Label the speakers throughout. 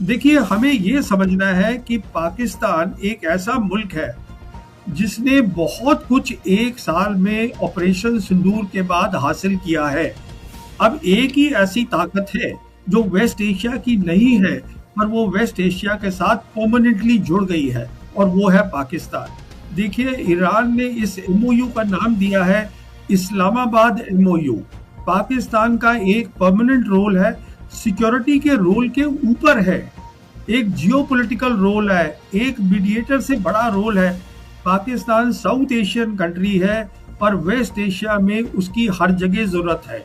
Speaker 1: देखिए, हमें ये समझना है कि पाकिस्तान एक ऐसा मुल्क है जिसने बहुत कुछ एक साल में ऑपरेशन सिंदूर के बाद हासिल किया है। अब एक ही ऐसी ताकत है जो वेस्ट एशिया की नहीं है, पर वो वेस्ट एशिया के साथ परमानेंटली जुड़ गई है, और वो है पाकिस्तान। देखिए, ईरान ने इस एमओयू का नाम दिया है इस्लामाबाद एमओयू। पाकिस्तान का एक परमानेंट रोल है, सिक्योरिटी के रोल के ऊपर है, एक जियोपॉलिटिकल रोल है, एक मीडिएटर से बड़ा रोल है। पाकिस्तान साउथ एशियन कंट्री है, पर वेस्ट एशिया में उसकी हर जगह जरूरत है।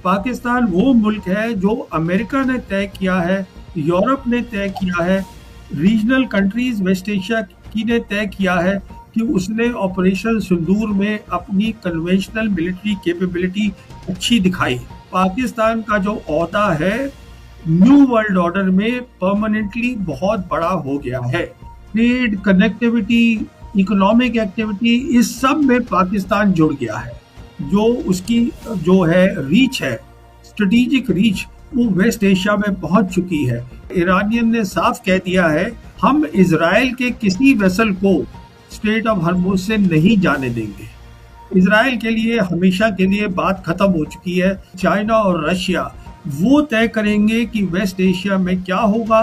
Speaker 1: पाकिस्तान वो मुल्क है जो अमेरिका ने तय किया है, यूरोप ने तय किया है, रीजनल कंट्रीज वेस्ट एशिया की ने तय किया है कि उसने ऑपरेशन सिंदूर में अपनी कन्वेंशनल मिलिट्री कैपेबिलिटी अच्छी दिखाई। पाकिस्तान का जो ओहदा है न्यू वर्ल्ड ऑर्डर में परमानेंटली बहुत बड़ा हो गया है। ट्रेड, कनेक्टिविटी, इकोनॉमिक एक्टिविटी, इस सब में पाकिस्तान जुड़ गया है। जो उसकी जो है रीच है, स्ट्रेटेजिक रीच, वो वेस्ट एशिया में पहुंच चुकी है। ईरानियन ने साफ कह दिया है, हम इजराइल के किसी वेसल को स्ट्रेट ऑफ हॉर्मुज से नहीं जाने देंगे। इजराइल के लिए हमेशा के लिए बात खत्म हो चुकी है। चाइना और रशिया वो तय करेंगे कि वेस्ट एशिया में क्या होगा।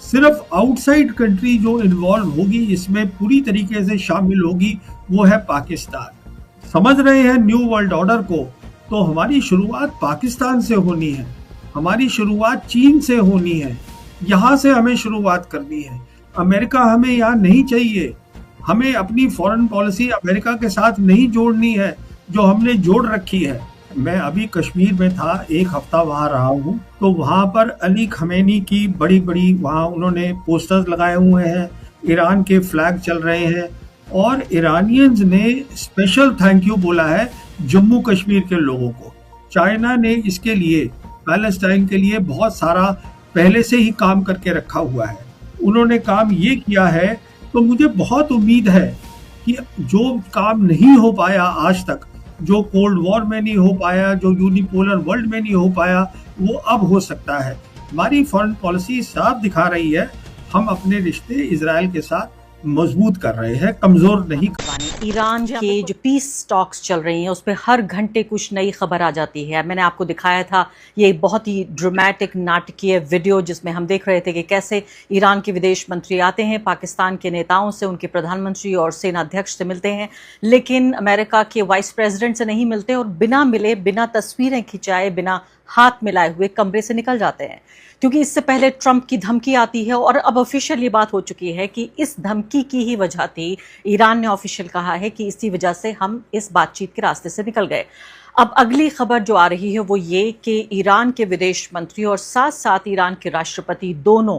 Speaker 1: सिर्फ आउटसाइड कंट्री जो इन्वॉल्व होगी, इसमें पूरी तरीके से शामिल होगी, वो है पाकिस्तान। समझ रहे हैं न्यू वर्ल्ड ऑर्डर को? तो हमारी शुरुआत पाकिस्तान से होनी है, हमारी शुरुआत चीन से होनी है, यहाँ से हमें शुरुआत करनी है। अमेरिका हमें यहाँ नहीं चाहिए। हमें अपनी फॉरेन पॉलिसी अमेरिका के साथ नहीं जोड़नी है जो हमने जोड़ रखी है। मैं अभी कश्मीर में था, एक हफ्ता वहां रहा हूँ, तो वहां पर अली खमेनी की बड़ी बड़ी वहां उन्होंने पोस्टर्स लगाए हुए हैं, ईरान के फ्लैग चल रहे हैं, और ईरानियंस ने स्पेशल थैंक यू बोला है जम्मू कश्मीर के लोगों को। चाइना ने इसके लिए, पैलेस्टाइन के लिए बहुत सारा पहले से ही काम करके रखा हुआ है। उन्होंने काम ये किया है, तो मुझे बहुत उम्मीद है कि जो काम नहीं हो पाया आज तक, जो कोल्ड वॉर में नहीं हो पाया, जो यूनिपोलर वर्ल्ड में नहीं हो पाया, वो अब हो सकता है। हमारी फॉरेन पॉलिसी साफ दिखा रही है, हम अपने रिश्ते इजराइल के साथ मजबूत कर रहे हैं, कमजोर नहीं।
Speaker 2: ईरान के जो पीस टॉक्स चल रही हैं उस पर हर घंटे कुछ नई खबर आ जाती है। मैंने आपको दिखाया था ये बहुत ही ड्रामेटिक नाटकीय वीडियो जिसमें हम देख रहे थे कि कैसे ईरान के विदेश मंत्री आते हैं, पाकिस्तान के नेताओं से, उनके प्रधानमंत्री और सेना अध्यक्ष से मिलते हैं, लेकिन अमेरिका के वाइस प्रेसिडेंट से नहीं मिलते और बिना मिले, बिना तस्वीरें खिंचाए, बिना हाथ मिलाए हुए कमरे से निकल जाते हैं। क्योंकि इससे पहले ट्रंप की धमकी आती है और अब ऑफिशियल ये बात हो चुकी है कि इस धमकी की ही वजह थी, ईरान ने ऑफिशियल कहा है कि इसी वजह से हम इस बातचीत के रास्ते से निकल गए। अब अगली खबर जो आ रही है वो ये कि ईरान के विदेश मंत्री और साथ साथ ईरान के राष्ट्रपति दोनों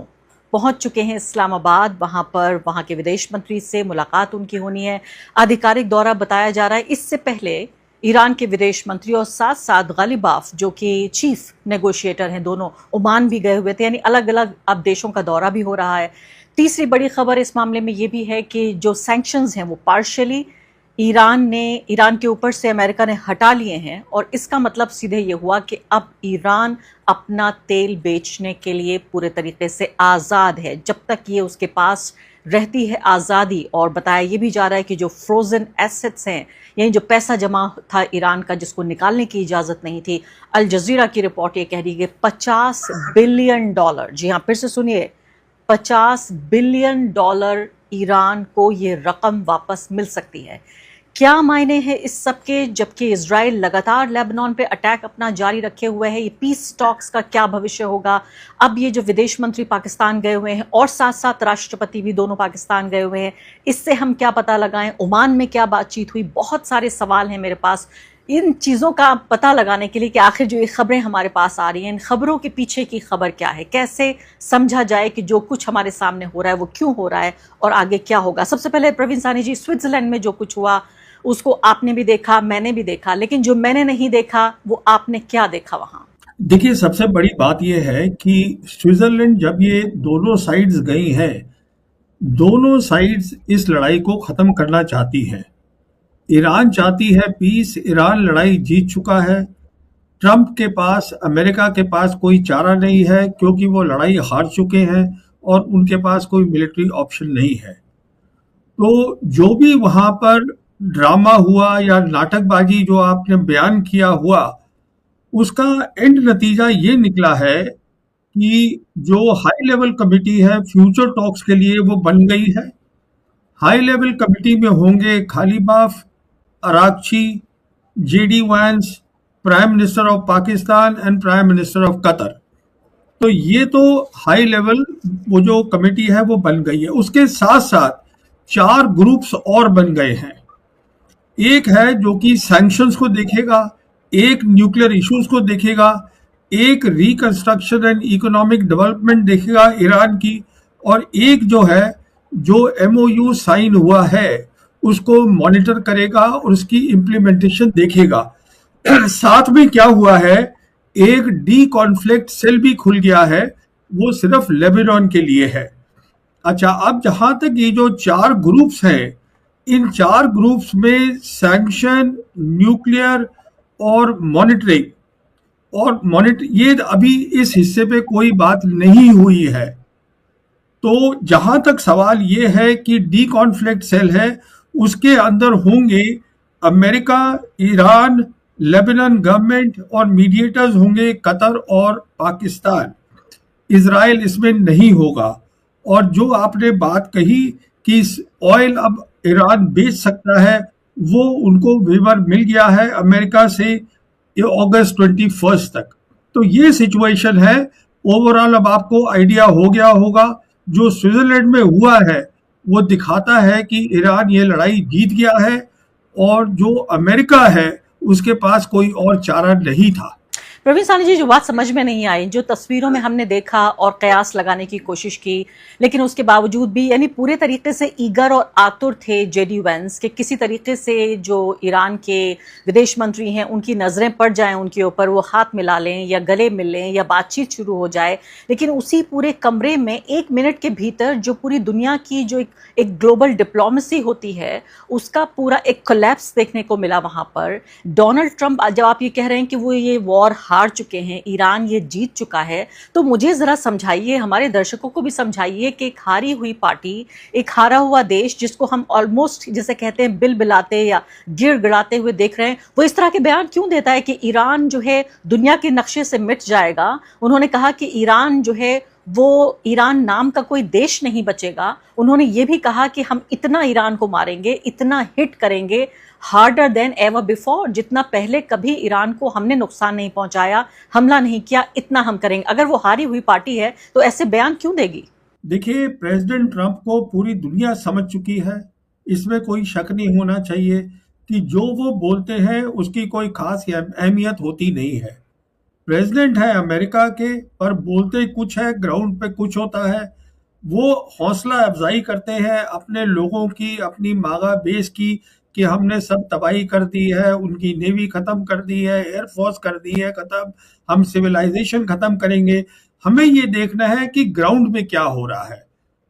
Speaker 2: पहुंच चुके हैं इस्लामाबाद। वहां पर वहां के विदेश मंत्री से मुलाकात उनकी होनी है, आधिकारिक दौरा बताया जा रहा है। इससे पहले ईरान के विदेश मंत्री और साथ साथ गालिबाफ जो कि चीफ नेगोशिएटर हैं, दोनों ओमान भी गए हुए थे, यानी अलग अलग अब देशों का दौरा भी हो रहा है। तीसरी बड़ी खबर इस मामले में ये भी है कि जो सैंक्शंस हैं वो पार्शियली ईरान के ऊपर से अमेरिका ने हटा लिए हैं, और इसका मतलब सीधे ये हुआ कि अब ईरान अपना तेल बेचने के लिए पूरे तरीके से आज़ाद है, जब तक ये उसके पास रहती है आज़ादी। और बताया ये भी जा रहा है कि जो फ्रोजन एसेट्स हैं, यानी जो पैसा जमा था ईरान का जिसको निकालने की इजाज़त नहीं थी, अल जजीरा की रिपोर्ट ये कह रही है कि $50 बिलियन, जी हाँ फिर से सुनिए, $50 बिलियन ईरान को ये रकम वापस मिल सकती है। क्या मायने हैं इस सब के, जबकि इजराइल लगातार लेबनान पे अटैक अपना जारी रखे हुए है? ये पीस टॉक्स का क्या भविष्य होगा? अब ये जो विदेश मंत्री पाकिस्तान गए हुए हैं और साथ साथ राष्ट्रपति भी दोनों पाकिस्तान गए हुए हैं, इससे हम क्या पता लगाएं? ओमान में क्या बातचीत हुई? बहुत सारे सवाल हैं मेरे पास इन चीज़ों का पता लगाने के लिए कि आखिर जो ये खबरें हमारे पास आ रही हैं, इन खबरों के पीछे की खबर क्या है, कैसे समझा जाए कि जो कुछ हमारे सामने हो रहा है वो क्यों हो रहा है और आगे क्या होगा। सबसे पहले प्रवीण साहनी जी, स्विट्जरलैंड में जो कुछ हुआ उसको आपने भी देखा, मैंने भी देखा, लेकिन जो मैंने नहीं देखा वो आपने क्या देखा वहां?
Speaker 1: देखिए, सबसे बड़ी बात यह है कि स्विट्जरलैंड जब ये दोनों साइड्स गई हैं, दोनों साइड्स इस लड़ाई को खत्म करना चाहती हैं। ईरान चाहती है पीस, ईरान लड़ाई जीत चुका है, ट्रंप के पास, अमेरिका के पास कोई चारा नहीं है, क्योंकि वो लड़ाई हार चुके हैं और उनके पास कोई मिलिट्री ऑप्शन नहीं है। तो जो भी वहां पर ड्रामा हुआ या नाटकबाजी जो आपने बयान किया हुआ, उसका एंड नतीजा ये निकला है कि जो हाई लेवल कमिटी है फ्यूचर टॉक्स के लिए, वो बन गई है। हाई लेवल कमिटी में होंगे खालीबाफ, अरागची, जेडी वांस, prime minister of Pakistan and prime minister of Qatar. तो ये तो हाई लेवल वो जो कमेटी है वो बन गई है। उसके साथ साथ 4 ग्रुप्स और बन गए हैं। एक है जो कि सैंक्शंस को देखेगा, एक न्यूक्लियर इश्यूज को देखेगा, एक रिकंस्ट्रक्शन एंड इकोनॉमिक डेवलपमेंट देखेगा ईरान की, और एक जो है जो एमओयू साइन हुआ है उसको मॉनिटर करेगा और उसकी इम्प्लीमेंटेशन देखेगा। साथ में क्या हुआ है, एक डी कॉन्फ्लिक्ट सेल भी खुल गया है, वो सिर्फ लेबनान के लिए है। अच्छा, अब जहां तक ये जो 4 ग्रुप्स हैं, इन 4 ग्रुप्स में सैंक्शन, न्यूक्लियर और मॉनिटर ये अभी इस हिस्से पे कोई बात नहीं हुई है। तो जहां तक सवाल ये है कि डी कॉन्फ्लिक्ट सेल है, उसके अंदर होंगे अमेरिका, ईरान, लेबनान गवर्नमेंट और मीडिएटर्स होंगे कतर और पाकिस्तान। इजराइल इसमें नहीं होगा। और जो आपने बात कही कि ऑयल अब ईरान बेच सकता है, वो उनको वेवर मिल गया है अमेरिका से अगस्त 21 तक। तो ये सिचुएशन है। ओवरऑल अब आपको आइडिया हो गया होगा, जो स्विट्जरलैंड में हुआ है वो दिखाता है कि ईरान ये लड़ाई जीत गया है और जो अमेरिका है उसके पास कोई और चारा नहीं था।
Speaker 2: प्रवीण सानी जी, जो बात समझ में नहीं आई, जो तस्वीरों में हमने देखा और कयास लगाने की कोशिश की, लेकिन उसके बावजूद भी यानी पूरे तरीके से ईगर और आतुर थे जेडी वेंस के किसी तरीके से जो ईरान के विदेश मंत्री हैं उनकी नज़रें पड़ जाएं उनके ऊपर, वो हाथ मिला लें या गले मिल लें या बातचीत शुरू हो जाए। लेकिन उसी पूरे कमरे में 1 मिनट के भीतर जो पूरी दुनिया की जो एक ग्लोबल डिप्लोमेसी होती है उसका पूरा एक कोलैप्स देखने को मिला वहाँ पर। डोनाल्ड ट्रंप, जब आप ये कह रहे हैं कि वो ये वॉर हार चुके हैं, ईरान ये जीत चुका है, तो मुझे जरा समझाइए, हमारे दर्शकों को भी समझाइए कि एक हारी हुई पार्टी, एक हारा हुआ देश जिसको हम ऑलमोस्ट जिसे कहते हैं बिल बिलाते या गिड़गिड़ाते हुए देख रहे हैं, वो इस तरह के बयान क्यों देता है कि ईरान जो है दुनिया के नक्शे से मिट जाएगा। उन्होंने कहा कि ईरान जो है वो ईरान नाम का कोई देश नहीं बचेगा। उन्होंने ये भी कहा कि हम इतना ईरान को मारेंगे, इतना हिट करेंगे, हार्डर देन एवर बिफोर, जितना पहले कभी ईरान को हमने नुकसान नहीं पहुंचाया, हमला नहीं किया, इतना हम करेंगे। अगर वो हारी हुई पार्टी है तो ऐसे बयान क्यों देगी?
Speaker 1: देखिए, प्रेसिडेंट ट्रंप को पूरी दुनिया समझ चुकी है, इसमें कोई शक नहीं होना चाहिए कि जो वो बोलते हैं उसकी कोई खास अहमियत होती नहीं है। प्रेसिडेंट है अमेरिका के, पर बोलते कुछ है, ग्राउंड पे कुछ होता है। वो हौसला अफजाई करते हैं अपने लोगों की, अपनी मागा बेस की, कि हमने सब तबाही कर दी है, उनकी नेवी खत्म कर दी है, एयरफोर्स कर दी है खत्म, हम सिविलाइजेशन खत्म करेंगे। हमें ये देखना है कि ग्राउंड में क्या हो रहा है।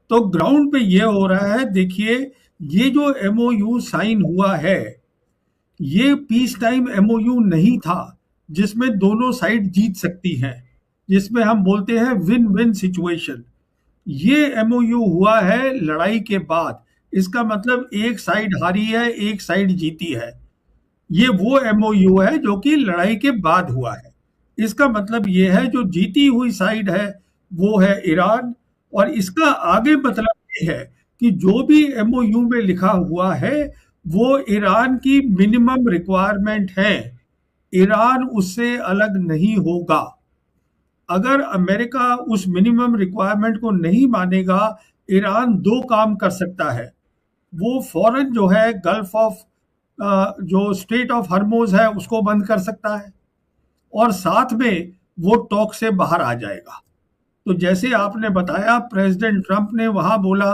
Speaker 1: तो ग्राउंड पे ये हो रहा है, देखिए, ये जो एमओयू साइन हुआ है, ये पीस टाइम एमओयू नहीं था जिसमें दोनों साइड जीत सकती हैं, जिसमें हम बोलते हैं विन विन सिचुएशन। ये एमओयू हुआ है लड़ाई के बाद। इसका मतलब एक साइड हारी है, एक साइड जीती है। ये वो एमओयू है जो कि लड़ाई के बाद हुआ है। इसका मतलब ये है जो जीती हुई साइड है वो है ईरान, और इसका आगे मतलब ये है कि जो भी एमओयू में लिखा हुआ है वो ईरान की मिनिमम रिक्वायरमेंट है। ईरान उससे अलग नहीं होगा। अगर अमेरिका उस मिनिमम रिक्वायरमेंट को नहीं मानेगा, ईरान 2 काम कर सकता है। वो फौरन जो है गल्फ ऑफ जो स्ट्रेट ऑफ हर्मोज है उसको बंद कर सकता है, और साथ में वो टॉक से बाहर आ जाएगा। तो जैसे आपने बताया, प्रेसिडेंट ट्रंप ने वहां बोला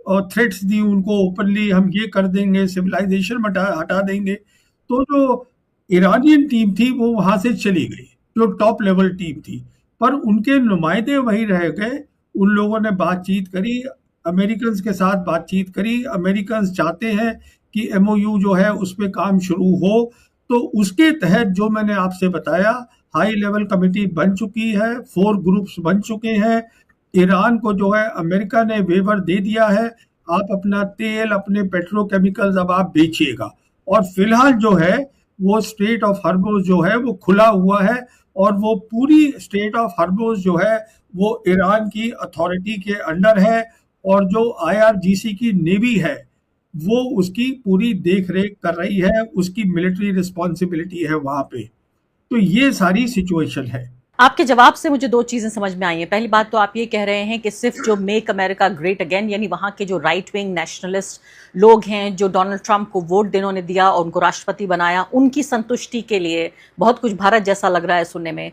Speaker 1: और थ्रेट्स दी उनको ओपनली, हम ये कर देंगे, सिविलाइजेशन हटा देंगे। तो जो ईरानियन टीम थी वो वहां से चली गई, जो टॉप लेवल टीम थी, पर उनके नुमाइंदे वही रह गए। उन लोगों ने बातचीत करी, अमेरिकन्स के साथ बातचीत करी। अमेरिकन्स चाहते हैं कि एमओयू जो है उस पर काम शुरू हो, तो उसके तहत जो मैंने आपसे बताया, हाई लेवल कमेटी बन चुकी है, 4 ग्रुप्स बन चुके हैं। ईरान को जो है अमेरिका ने वेवर दे दिया है, आप अपना तेल, अपने पेट्रोकेमिकल्स अब आप बेचिएगा। और फिलहाल जो है वो स्ट्रेट ऑफ हॉर्मुज जो है वो खुला हुआ है, और वो पूरी स्ट्रेट ऑफ हॉर्मुज जो है वो ईरान की अथॉरिटी के अंडर है, और जो IRGC की नेवी है वो उसकी पूरी देख रेख कर रही है, उसकी मिलिट्री रिस्पॉन्सिबिलिटी है वहां पे। तो ये सारी सिचुएशन है।
Speaker 2: आपके जवाब से मुझे दो चीजें समझ में आई हैं। पहली बात तो आप ये कह रहे हैं कि सिर्फ जो मेक अमेरिका ग्रेट अगेन, यानी वहां के जो राइट विंग नेशनलिस्ट लोग हैं जो डोनाल्ड ट्रंप को वोट जिन्होंने दिया और उनको राष्ट्रपति बनाया, उनकी संतुष्टि के लिए, बहुत कुछ भारत जैसा लग रहा है सुनने में,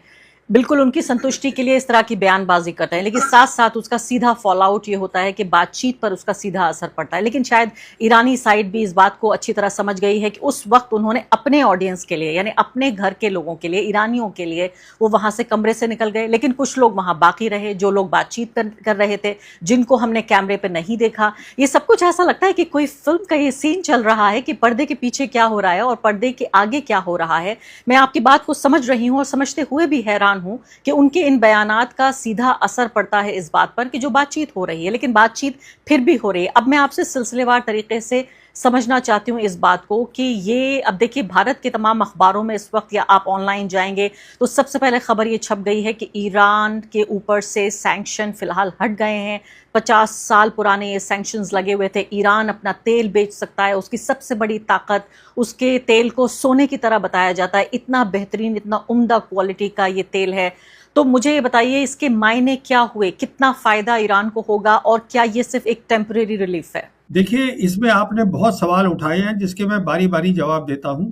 Speaker 2: बिल्कुल उनकी संतुष्टि के लिए इस तरह की बयानबाजी करते हैं, लेकिन साथ साथ उसका सीधा फॉल आउट ये होता है कि बातचीत पर उसका सीधा असर पड़ता है। लेकिन शायद ईरानी साइड भी इस बात को अच्छी तरह समझ गई है कि उस वक्त उन्होंने अपने ऑडियंस के लिए, यानी अपने घर के लोगों के लिए, ईरानियों के लिए, वो वहां से कमरे से निकल गए, लेकिन कुछ लोग वहां बाकी रहे, जो लोग बातचीत कर रहे थे, जिनको हमने कैमरे पर नहीं देखा। ये सब कुछ ऐसा लगता है कि कोई फिल्म का ये सीन चल रहा है कि पर्दे के पीछे क्या हो रहा है और पर्दे के आगे क्या हो रहा है। मैं आपकी बात को समझ रही हूं और समझते हुए भी हैरान हूं कि उनके इन बयानात का सीधा असर पड़ता है इस बात पर कि जो बातचीत हो रही है, लेकिन बातचीत फिर भी हो रही है। अब मैं आपसे सिलसिलेवार तरीके से समझना चाहती हूँ इस बात को कि ये, अब देखिए भारत के तमाम अखबारों में इस वक्त, या आप ऑनलाइन जाएंगे तो सबसे पहले खबर ये छप गई है कि ईरान के ऊपर से सैंक्शन फिलहाल हट गए हैं। 50 साल पुराने ये सैंक्शंस लगे हुए थे। ईरान अपना तेल बेच सकता है, उसकी सबसे बड़ी ताकत, उसके तेल को सोने की तरह बताया जाता है, इतना बेहतरीन, इतना उम्दा क्वालिटी का ये तेल है। तो मुझे ये बताइए इसके मायने क्या हुए, कितना फायदा ईरान को होगा, और क्या ये सिर्फ एक टेम्परेरी रिलीफ है?
Speaker 1: देखिए, इसमें आपने बहुत सवाल उठाए हैं जिसके मैं बारी बारी जवाब देता हूँ।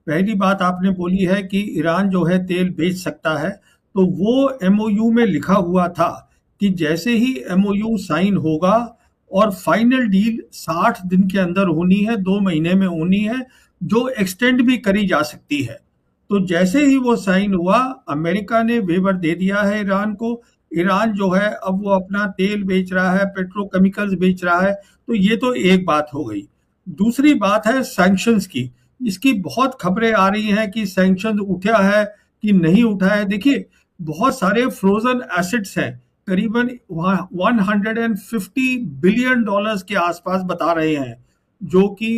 Speaker 1: पहली बात आपने बोली है कि ईरान जो है तेल बेच सकता है, तो वो MOU में लिखा हुआ था कि जैसे ही MOU साइन होगा और फाइनल डील 60 दिन के अंदर होनी है, 2 महीने में होनी है, जो एक्सटेंड भी करी जा सकती है। तो जैसे ही वो साइन हुआ, अमेरिका ने वेवर दे दिया है ईरान को। ईरान जो है अब वो अपना तेल बेच रहा है, पेट्रोकेमिकल्स बेच रहा है। तो ये तो एक बात हो गई। दूसरी बात है सैंक्शंस की। इसकी बहुत खबरें आ रही हैं कि सैंक्शन उठा है कि नहीं उठा है। देखिए, बहुत सारे फ्रोजन एसेट्स हैं, करीबन 150 बिलियन डॉलर्स के आसपास बता रहे हैं, जो कि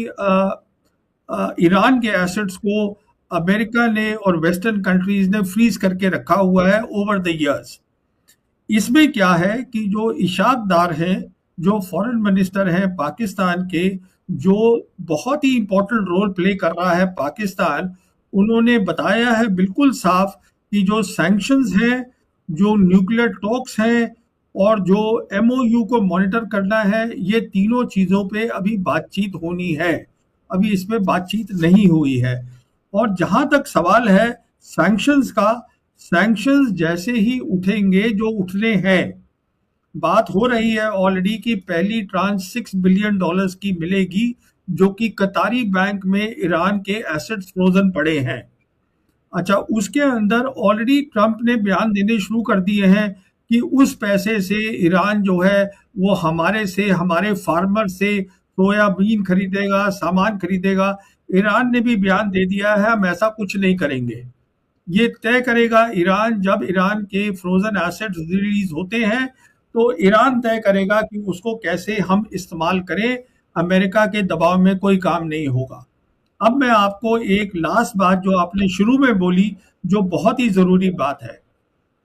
Speaker 1: ईरान के एसेट्स को अमेरिका ने और वेस्टर्न कंट्रीज ने फ्रीज करके रखा हुआ है ओवर द इयर्स। इसमें क्या है कि जो इशाक डार हैं, जो फॉरेन मिनिस्टर हैं पाकिस्तान के, जो बहुत ही इंपॉर्टेंट रोल प्ले कर रहा है पाकिस्तान, उन्होंने बताया है बिल्कुल साफ कि जो सैंक्शंस हैं, जो न्यूक्लियर टॉक्स हैं, और जो MOU को मॉनिटर करना है, ये तीनों चीज़ों पे अभी बातचीत होनी है। अभी इसमें बातचीत नहीं हुई है। और जहां तक सवाल है सैंक्शंस का, सैंक्शंस जैसे ही उठेंगे, जो उठने हैं, बात हो रही है ऑलरेडी कि पहली ट्रांच $6 बिलियन की मिलेगी, जो कि कतारी बैंक में ईरान के एसेट्स फ्रोजन पड़े हैं। अच्छा, उसके अंदर ऑलरेडी ट्रंप ने बयान देने शुरू कर दिए हैं कि उस पैसे से ईरान जो है वो हमारे से, हमारे फार्मर से सोयाबीन खरीदेगा, सामान खरीदेगा। ईरान ने भी बयान दे दिया है हम ऐसा कुछ नहीं करेंगे। ये तय करेगा ईरान, जब ईरान के फ्रोजन एसेट्स रिलीज होते हैं तो ईरान तय करेगा कि उसको कैसे हम इस्तेमाल करें। अमेरिका के दबाव में कोई काम नहीं होगा। अब मैं आपको एक लास्ट बात जो आपने शुरू में बोली, जो बहुत ही ज़रूरी बात है,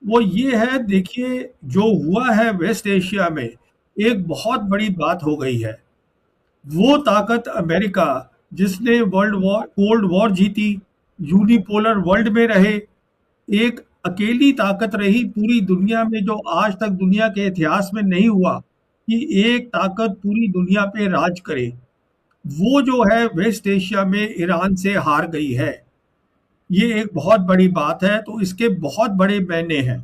Speaker 1: वो ये है, देखिए जो हुआ है वेस्ट एशिया में, एक बहुत बड़ी बात हो गई है। वो ताकत अमेरिका जिसने कोल्ड वॉर जीती, यूनिपोलर वर्ल्ड में रहे, एक अकेली ताकत रही पूरी दुनिया में, जो आज तक दुनिया के इतिहास में नहीं हुआ कि एक ताकत पूरी दुनिया पे राज करे। वो जो है वेस्ट एशिया में ईरान से हार गई है। ये एक बहुत बड़ी बात है, तो इसके बहुत बड़े मायने हैं।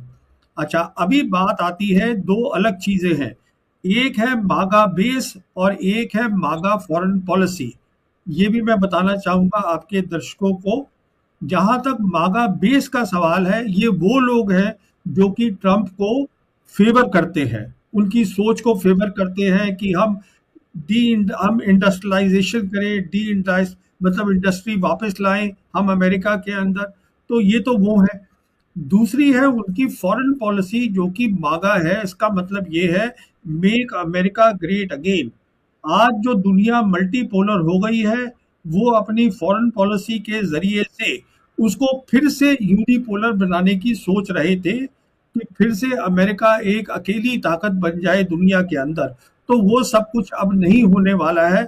Speaker 1: अच्छा, अभी बात आती है, दो अलग चीजें हैं। एक है मागा बेस और एक है मागा फॉरेन पॉलिसी। ये भी मैं बताना चाहूंगा आपके दर्शकों को। जहां तक मागा बेस का सवाल है, ये वो लोग हैं जो कि ट्रंप को फेवर करते हैं, उनकी सोच को फेवर करते हैं कि हम इंडस्ट्रियलाइजेशन करें, मतलब इंडस्ट्री वापस लाएं हम अमेरिका के अंदर। तो ये तो वो है। दूसरी है उनकी फॉरेन पॉलिसी जो कि मागा है। इसका मतलब ये है मेक अमेरिका ग्रेट अगेन। आज जो दुनिया मल्टीपोलर हो गई है, वो अपनी फॉरेन पॉलिसी के जरिए से उसको फिर से यूनिपोलर बनाने की सोच रहे थे कि फिर से अमेरिका एक अकेली ताकत बन जाए दुनिया के अंदर। तो वो सब कुछ अब नहीं होने वाला है,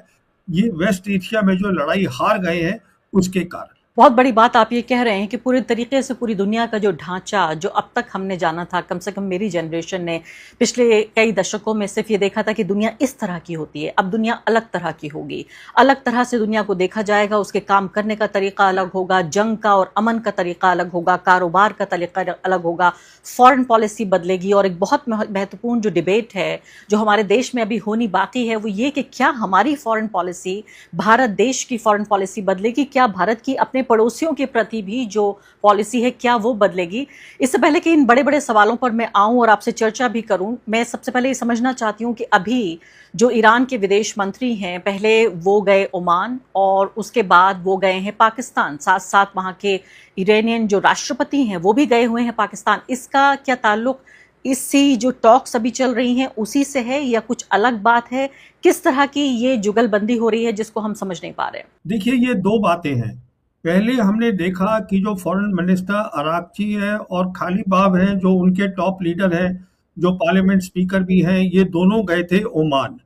Speaker 1: ये वेस्ट एशिया में जो लड़ाई हार गए हैं उसके कारण।
Speaker 2: बहुत बड़ी बात आप ये कह रहे हैं कि पूरे तरीके से पूरी दुनिया का जो ढांचा जो अब तक हमने जाना था, कम से कम मेरी जनरेशन ने पिछले कई दशकों में सिर्फ ये देखा था कि दुनिया इस तरह की होती है, अब दुनिया अलग तरह की होगी, अलग तरह से दुनिया को देखा जाएगा, उसके काम करने का तरीका अलग होगा, जंग का और अमन का तरीका अलग होगा, कारोबार का तरीका अलग होगा, फॉरेन पॉलिसी बदलेगी। और एक बहुत महत्वपूर्ण जो डिबेट है जो हमारे देश में अभी होनी बाकी है वो ये कि क्या हमारी फॉरेन पॉलिसी, भारत देश की फॉरेन पॉलिसी बदलेगी, क्या भारत की अपने पड़ोसियों के प्रति भी जो पॉलिसी है क्या वो बदलेगी। इससे पहले कि इन बड़े बड़े सवालों पर मैं आऊं और आपसे चर्चा भी करूं, मैं सबसे पहले ये समझना चाहती हूं कि अभी जो ईरान के विदेश मंत्री हैं, पहले वो गए ओमान और उसके बाद वो गए हैं पाकिस्तान, साथ साथ वहां के ईरानियन जो राष्ट्रपति हैं वो भी गए हुए हैं पाकिस्तान। इसका क्या ताल्लुक इससे जो टॉक्स अभी चल रही हैं उसी से है या कुछ अलग बात है? किस तरह की ये जुगलबंदी हो रही है जिसको हम समझ नहीं पा रहे?
Speaker 1: देखिए, ये दो बातें हैं। पहले हमने देखा कि जो फॉरेन मिनिस्टर अरागची है और खालिबाफ हैं, जो उनके टॉप लीडर हैं, जो पार्लियामेंट स्पीकर भी हैं, ये दोनों गए थे ओमान।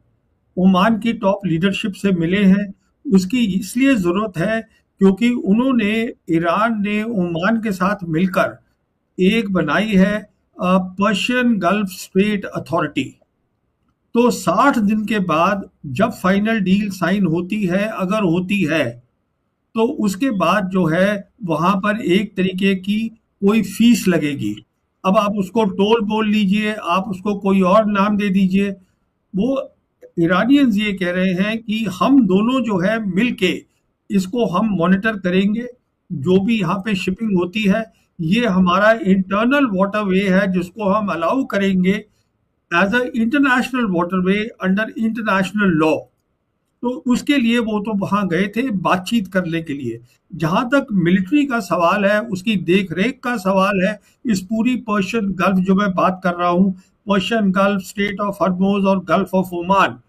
Speaker 1: ओमान की टॉप लीडरशिप से मिले हैं। उसकी इसलिए ज़रूरत है क्योंकि उन्होंने, ईरान ने ओमान के साथ मिलकर एक बनाई है पर्शियन गल्फ स्ट्रेट अथॉरिटी। तो 60 दिन के बाद जब फाइनल डील साइन होती है, अगर होती है, तो उसके बाद जो है वहां पर एक तरीके की कोई फीस लगेगी। अब आप उसको टोल बोल लीजिए, आप उसको कोई और नाम दे दीजिए। वो ईरानियंस ये कह रहे हैं कि हम दोनों जो है मिलके इसको हम मॉनिटर करेंगे। जो भी यहाँ पे शिपिंग होती है, ये हमारा इंटरनल वाटरवे है जिसको हम अलाउ करेंगे as a international waterway under international law. तो उसके लिए वो तो वहां गए थे बातचीत करने के लिए। जहां तक मिलिट्री का सवाल है, उसकी देख रेख का सवाल है, इस पूरी पर्शियन गल्फ जो मैं बात कर रहा हूँ, Persian gulf, state of Hormuz और गल्फ ऑफ ओमान,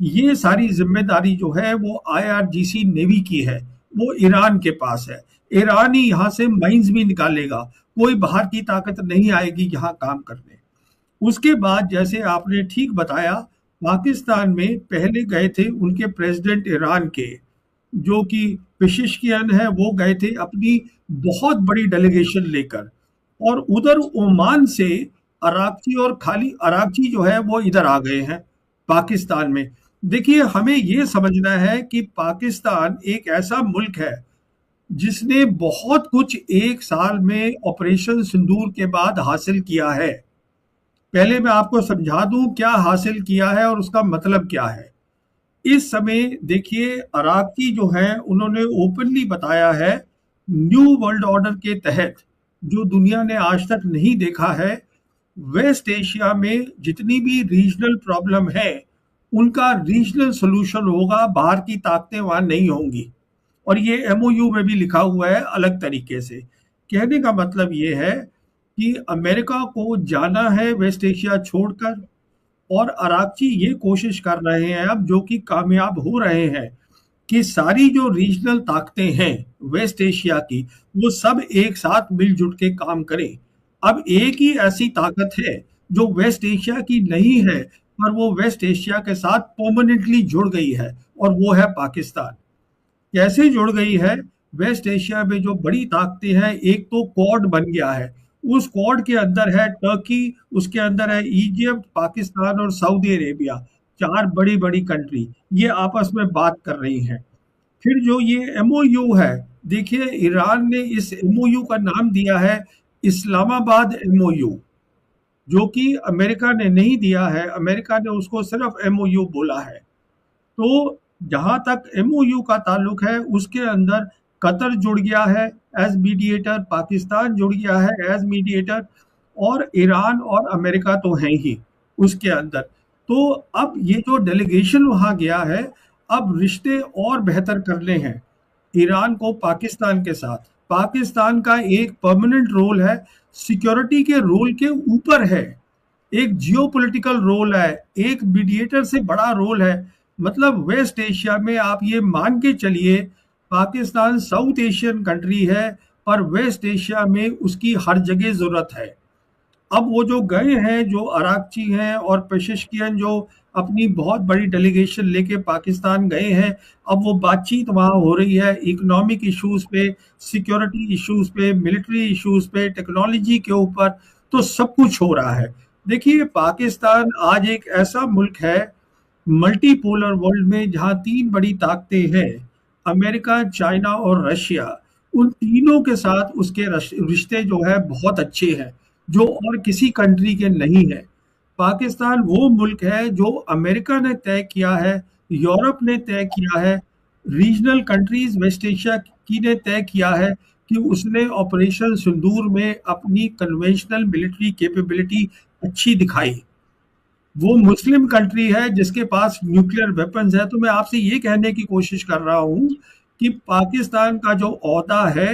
Speaker 1: ये सारी जिम्मेदारी जो है वो IRGC नेवी की है, वो ईरान के पास है। ईरान ही यहाँ से माइंस भी निकालेगा, कोई बाहर की ताकत नहीं आएगी यहाँ काम करने। उसके बाद जैसे आपने ठीक बताया, पाकिस्तान में पहले गए थे उनके प्रेसिडेंट ईरान के, जो कि पेशिशकियन है, वो गए थे अपनी बहुत बड़ी डेलीगेशन लेकर। और उधर ओमान से अरागची और खाली अरागची जो है वो इधर आ गए हैं पाकिस्तान में। देखिए, हमें ये समझना है कि पाकिस्तान एक ऐसा मुल्क है जिसने बहुत कुछ एक साल में ऑपरेशन सिंदूर के बाद हासिल किया है। पहले मैं आपको समझा दूं क्या हासिल किया है और उसका मतलब क्या है। इस समय देखिए, अराकी जो है उन्होंने ओपनली बताया है, न्यू वर्ल्ड ऑर्डर के तहत जो दुनिया ने आज तक नहीं देखा है, वेस्ट एशिया में जितनी भी रीजनल प्रॉब्लम है उनका रीजनल सोल्यूशन होगा, बाहर की ताकतें वहां नहीं होंगी। और ये MOU में भी लिखा हुआ है अलग तरीके से। कहने का मतलब ये है कि अमेरिका को जाना है वेस्ट एशिया छोड़कर, और अरागची ये कोशिश कर रहे हैं अब, जो कि कामयाब हो रहे हैं, कि सारी जो रीजनल ताकतें हैं वेस्ट एशिया की, वो सब एक साथ मिलजुल के काम करें। अब एक ही ऐसी ताकत है जो वेस्ट एशिया की नहीं है, पर वो वेस्ट एशिया के साथ परमानेंटली जुड़ गई है, और वो है पाकिस्तान। कैसे जुड़ गई है? वेस्ट एशिया में जो बड़ी ताकतें हैं, एक तो क्वाड बन गया है, उस क्वाड के अंदर है टर्की, उसके अंदर है इजिप्ट, पाकिस्तान और सऊदी अरेबिया, चार बड़ी बड़ी कंट्री ये आपस में बात कर रही हैं। फिर जो ये MOU है, देखिए ईरान ने इस MOU का नाम दिया है इस्लामाबाद MOU, जो कि अमेरिका ने नहीं दिया है, अमेरिका ने उसको सिर्फ MOU बोला है। तो जहां तक MOU का ताल्लुक है, उसके अंदर कतर जुड़ गया है एज मीडिएटर, पाकिस्तान जुड़ गया है एज मीडिएटर, और ईरान और अमेरिका तो है ही उसके अंदर। तो अब ये जो डेलीगेशन वहां गया है, अब रिश्ते और बेहतर करने हैं। ईरान को पाकिस्तान के साथ। पाकिस्तान का एक परमानेंट रोल है, सिक्योरिटी के रोल के ऊपर है, एक जियोपॉलिटिकल रोल है, एक मीडिएटर से बड़ा रोल है। मतलब वेस्ट एशिया में आप ये मान के चलिए, पाकिस्तान साउथ एशियन कंट्री है, पर वेस्ट एशिया में उसकी हर जगह जरूरत है। अब वो जो गए हैं, जो अराकची हैं और पेशिशकियन, जो अपनी बहुत बड़ी डेलीगेशन लेके पाकिस्तान गए हैं, अब वो बातचीत वहाँ हो रही है इकोनॉमिक इश्यूज पे, सिक्योरिटी इश्यूज पे, मिलिट्री इश्यूज पे, टेक्नोलॉजी के ऊपर, तो सब कुछ हो रहा है। देखिए, पाकिस्तान आज एक ऐसा मुल्क है मल्टीपोलर वर्ल्ड में, जहाँ तीन बड़ी ताकतें हैं, अमेरिका, चाइना और रशिया। उन तीनों के साथ उसके रिश्ते जो है बहुत अच्छे हैं, जो और किसी कंट्री के नहीं है। पाकिस्तान वो मुल्क है जो अमेरिका ने तय किया है, यूरोप ने तय किया है, रीजनल कंट्रीज वेस्ट एशिया की ने तय किया है कि उसने ऑपरेशन सिंदूर में अपनी कन्वेंशनल मिलिट्री कैपेबिलिटी अच्छी दिखाई। वो मुस्लिम कंट्री है जिसके पास न्यूक्लियर वेपन्स है। तो मैं आपसे ये कहने की कोशिश कर रहा हूँ कि पाकिस्तान का जो ओहदा है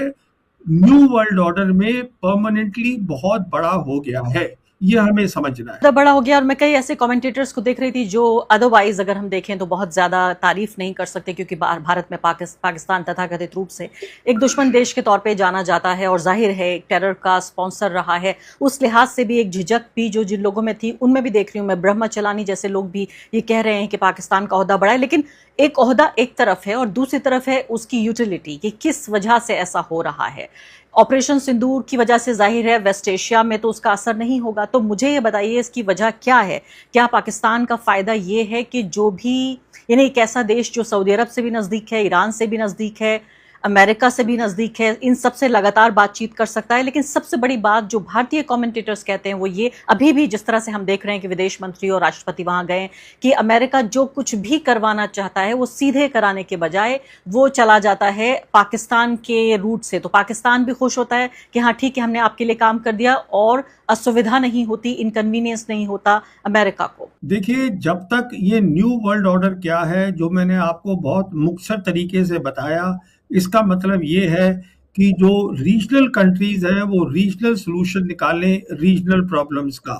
Speaker 1: न्यू वर्ल्ड ऑर्डर में परमानेंटली बहुत बड़ा हो गया है, ये हमें समझना है।
Speaker 2: ज़्यादा बड़ा हो गया। और मैं कई ऐसे कमेंटेटर्स को देख रही थी जो अदरवाइज अगर हम देखें तो बहुत ज़्यादा तारीफ नहीं कर सकते, क्योंकि भारत में पाकिस्तान तथाकथित रूप से एक दुश्मन देश के तौर पे जाना जाता है और जाहिर है एक टेरर का स्पॉन्सर रहा है। उस लिहाज से भी एक झिझक भी जो जिन लोगों में थी उनमें भी देख रही हूँ मैं। ब्रह्मा चलानी जैसे लोग भी ये कह रहे हैं कि पाकिस्तान का ओहदा बड़ा है, लेकिन एक ओहदा एक तरफ है और दूसरी तरफ है उसकी यूटिलिटी, कि किस वजह से ऐसा हो रहा है। ऑपरेशन सिंदूर की वजह से जाहिर है वेस्ट एशिया में तो उसका असर नहीं होगा। तो मुझे ये बताइए इसकी वजह क्या है? क्या पाकिस्तान का फायदा ये है कि जो भी, यानी एक ऐसा देश जो सऊदी अरब से भी नज़दीक है, ईरान से भी नज़दीक है, अमेरिका से भी नज़दीक है, इन सबसे लगातार बातचीत कर सकता है। लेकिन सबसे बड़ी बात जो भारतीय कमेंटेटर्स कहते हैं वो ये, अभी भी जिस तरह से हम देख रहे हैं कि विदेश मंत्री और राष्ट्रपति वहां गए, कि अमेरिका जो कुछ भी करवाना चाहता है वो सीधे कराने के बजाय वो चला जाता है पाकिस्तान के रूट से। तो पाकिस्तान भी खुश होता है कि हाँ ठीक है, हमने आपके लिए काम कर दिया, और असुविधा नहीं होती, इनकन्वीनियंस नहीं होता अमेरिका को।
Speaker 1: देखिए, जब तक ये न्यू वर्ल्ड ऑर्डर क्या है, जो मैंने आपको बहुत मुख्तसर तरीके से बताया, इसका मतलब ये है कि जो रीजनल कंट्रीज हैं वो रीजनल सॉल्यूशन निकालें, रीजनल प्रॉब्लम्स का,